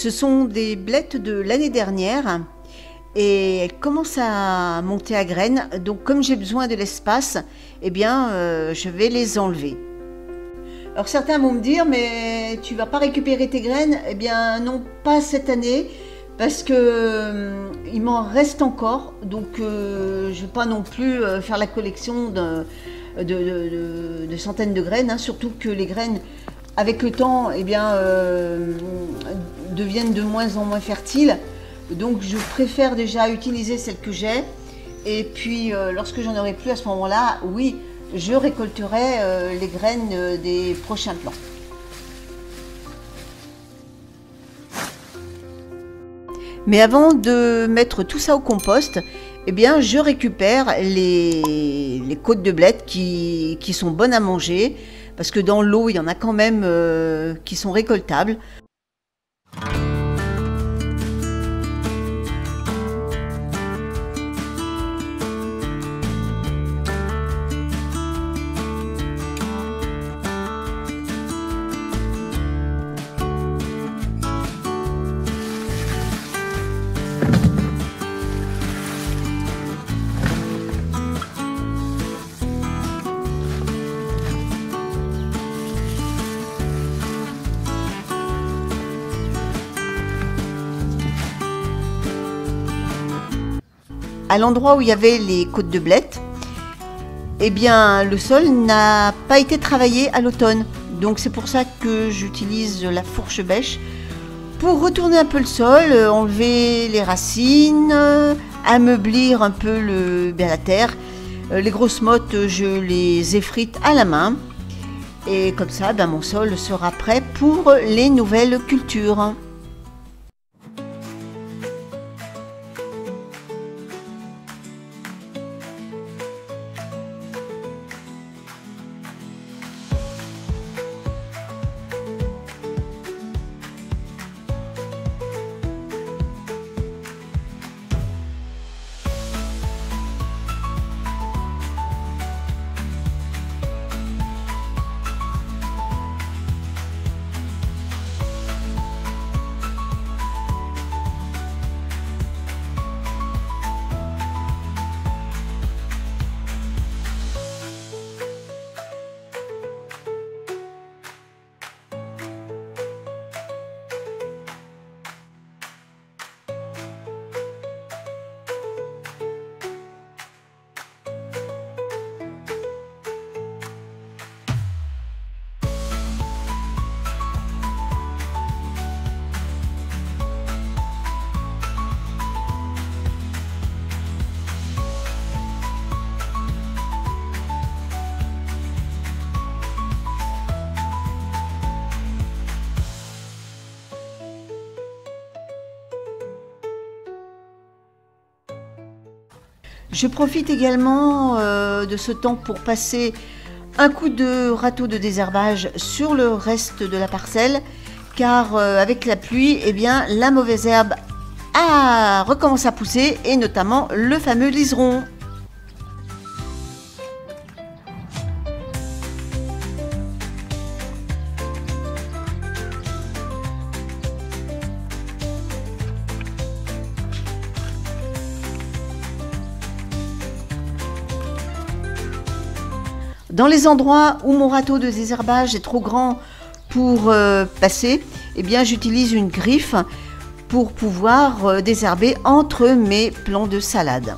Ce sont des blettes de l'année dernière et elles commencent à monter à graines. Donc comme j'ai besoin de l'espace, eh bien je vais les enlever. Alors certains vont me dire, mais tu vas pas récupérer tes graines? Eh bien non, pas cette année, parce que il m'en reste encore. Donc je vais pas non plus faire la collection de centaines de graines, hein, surtout que les graines, avec le temps, eh bien, deviennent de moins en moins fertiles. Donc je préfère déjà utiliser celles que j'ai. Et puis lorsque j'en aurai plus à ce moment-là, oui, je récolterai les graines des prochains plants. Mais avant de mettre tout ça au compost, eh bien, je récupère les côtes de blettes qui sont bonnes à manger, parce que dans l'eau, il y en a quand même qui sont récoltables. À l'endroit où il y avait les côtes de blettes, eh bien, le sol n'a pas été travaillé à l'automne. Donc c'est pour ça que j'utilise la fourche bêche pour retourner un peu le sol, enlever les racines, ameublir un peu la terre. Les grosses mottes, je les effrite à la main. Et comme ça, mon sol sera prêt pour les nouvelles cultures. Je profite également de ce temps pour passer un coup de râteau de désherbage sur le reste de la parcelle, car avec la pluie, eh bien, la mauvaise herbe recommence à pousser, et notamment le fameux liseron. Dans les endroits où mon râteau de désherbage est trop grand pour passer, eh bien j'utilise une griffe pour pouvoir désherber entre mes plants de salade.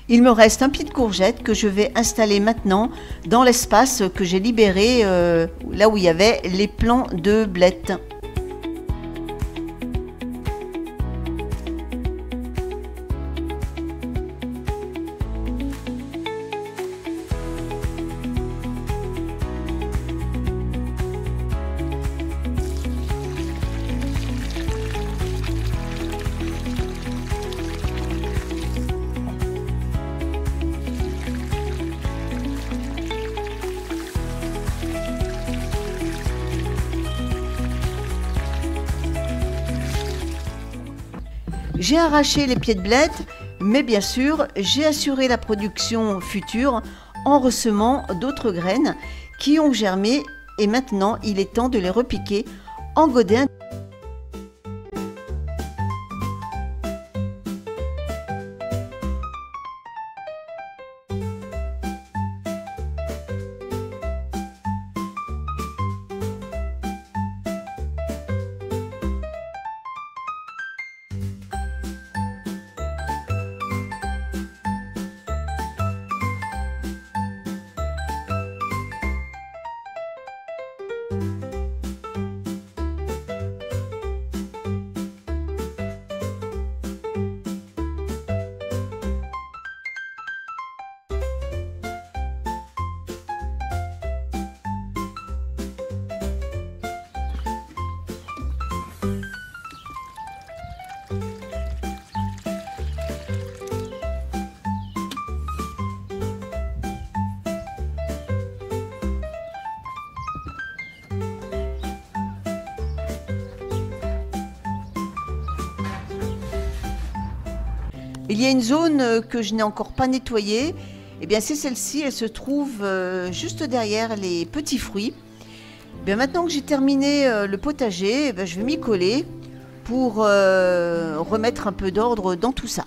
Il me reste un pied de courgette que je vais installer maintenant dans l'espace que j'ai libéré, là où il y avait les plants de blettes. J'ai arraché les pieds de blette, mais bien sûr, j'ai assuré la production future en ressemant d'autres graines qui ont germé et maintenant il est temps de les repiquer en godin. Il y a une zone que je n'ai encore pas nettoyée, et bien c'est celle-ci, elle se trouve juste derrière les petits fruits. Bien maintenant que j'ai terminé le potager, je vais m'y coller pour remettre un peu d'ordre dans tout ça.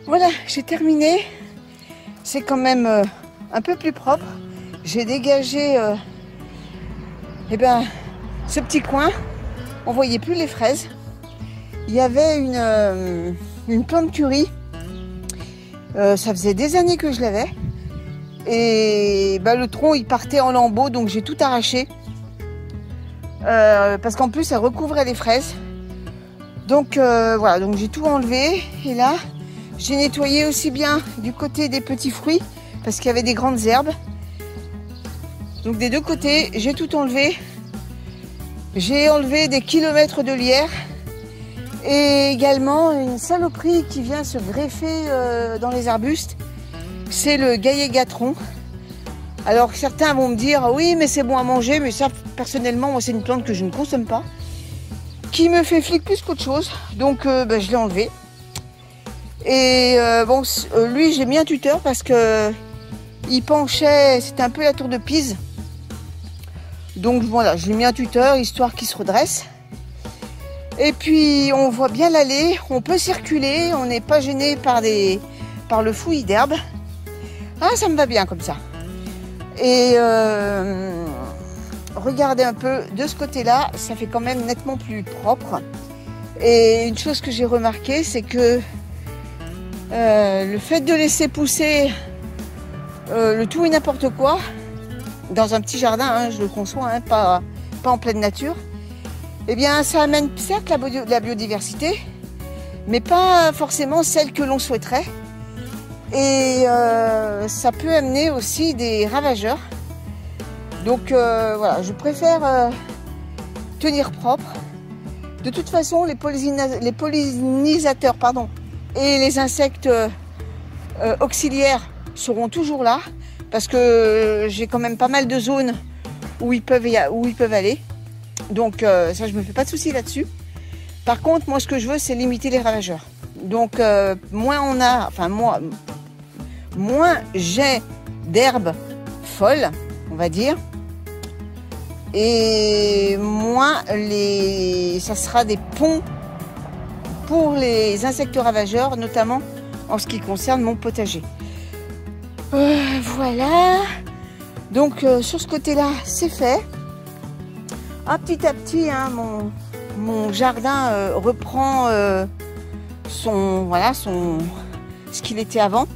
Voilà, j'ai terminé. C'est quand même un peu plus propre. J'ai dégagé ce petit coin. On voyait plus les fraises. Il y avait une plante curry. Ça faisait des années que je l'avais. Et le tronc il partait en lambeaux, donc j'ai tout arraché. Parce qu'en plus elle recouvrait les fraises. Donc voilà, donc j'ai tout enlevé. Et là, j'ai nettoyé aussi bien du côté des petits fruits parce qu'il y avait des grandes herbes. Donc des deux côtés, j'ai tout enlevé. J'ai enlevé des kilomètres de lierre et également une saloperie qui vient se greffer dans les arbustes. C'est le gaillet-gatron. Alors certains vont me dire oui mais c'est bon à manger, mais ça personnellement moi c'est une plante que je ne consomme pas, qui me fait flic plus qu'autre chose. Donc je l'ai enlevé. Et lui j'ai mis un tuteur parce que il penchait, c'était un peu la tour de Pise. Donc voilà, je lui ai mis un tuteur histoire qu'il se redresse. Et puis on voit bien l'allée, on peut circuler, on n'est pas gêné par le fouillis d'herbe. Ah, ça me va bien comme ça. Et regardez un peu de ce côté-là, ça fait quand même nettement plus propre. Et une chose que j'ai remarqué, c'est que le fait de laisser pousser le tout et n'importe quoi dans un petit jardin, hein, je le conçois, hein, pas en pleine nature, eh bien ça amène certes la biodiversité, mais pas forcément celle que l'on souhaiterait. Et ça peut amener aussi des ravageurs. Donc voilà, je préfère tenir propre. De toute façon, les pollinisateurs et les insectes auxiliaires seront toujours là, parce que j'ai quand même pas mal de zones où ils peuvent aller. Donc ça, je me fais pas de soucis là-dessus. Par contre, moi, ce que je veux, c'est limiter les ravageurs. Donc moins j'ai d'herbes folles, on va dire, et moins ça sera des ponts pour les insectes ravageurs, notamment en ce qui concerne mon potager. Voilà, donc sur ce côté-là, c'est fait. Ah, petit à petit, hein, mon jardin reprend ce qu'il était avant.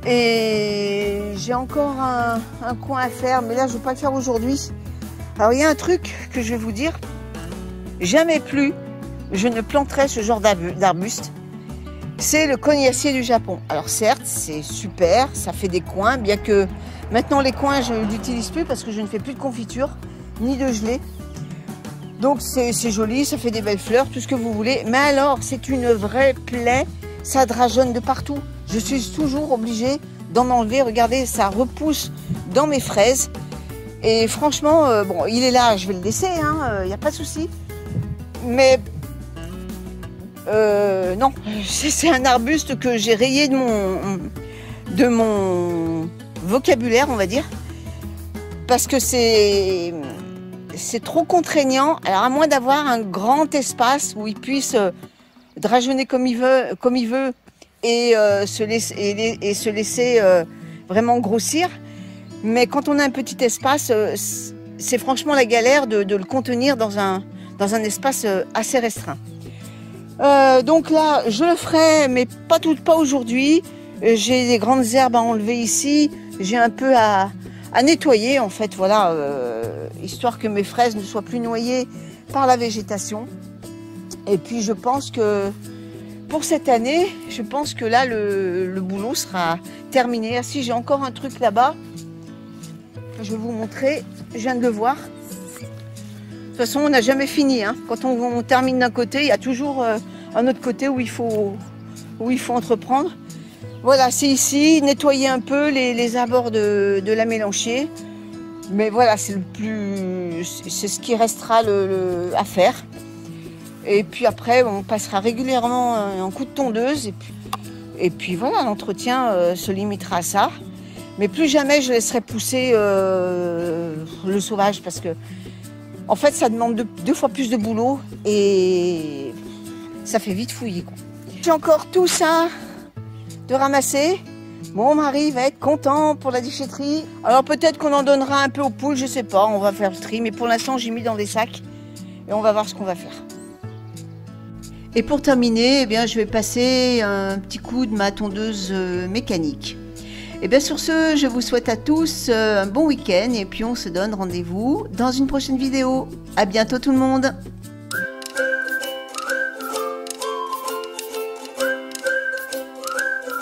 Et j'ai encore un coin à faire, mais là je ne vais pas le faire aujourd'hui. Alors il y a un truc que je vais vous dire, jamais plus je ne planterai ce genre d'arbuste. C'est le cognacier du Japon. Alors certes, c'est super, ça fait des coins, bien que maintenant les coins je ne l'utilise plus parce que je ne fais plus de confiture, ni de gelée. Donc c'est joli, ça fait des belles fleurs, tout ce que vous voulez. Mais alors, c'est une vraie plaie, ça drageonne de partout. Je suis toujours obligée d'en enlever. Regardez, ça repousse dans mes fraises. Et franchement, bon, il est là, je vais le laisser, il n'y a pas de souci. Mais non, c'est un arbuste que j'ai rayé de mon vocabulaire, on va dire. Parce que c'est trop contraignant. Alors à moins d'avoir un grand espace où il puisse drageonner comme il veut et se laisser vraiment grossir. Mais quand on a un petit espace, c'est franchement la galère de le contenir dans un espace assez restreint. Donc là, je le ferai, mais pas aujourd'hui. J'ai des grandes herbes à enlever ici. J'ai un peu à nettoyer, en fait, voilà, histoire que mes fraises ne soient plus noyées par la végétation. Et puis, je pense que pour cette année, je pense que là, le boulot sera terminé. Ah si, j'ai encore un truc là-bas. Je vais vous montrer. Je viens de le voir. De toute façon, on n'a jamais fini. Quand on termine d'un côté, il y a toujours un autre côté où il faut entreprendre. Voilà, c'est ici, nettoyer un peu les abords de la mélanchier. Mais voilà, c'est ce qui restera à faire. Et puis après, on passera régulièrement un coup de tondeuse. Et puis voilà, l'entretien se limitera à ça. Mais plus jamais je laisserai pousser le sauvage parce que, en fait, ça demande deux fois plus de boulot et ça fait vite fouillis, quoi. J'ai encore tout ça de ramasser. Mon mari va être content pour la déchetterie. Alors peut-être qu'on en donnera un peu aux poules, je sais pas, on va faire le tri. Mais pour l'instant, j'ai mis dans des sacs et on va voir ce qu'on va faire. Et pour terminer, eh bien, je vais passer un petit coup de ma tondeuse mécanique. Et bien sur ce, je vous souhaite à tous un bon week-end et puis on se donne rendez-vous dans une prochaine vidéo. À bientôt tout le monde!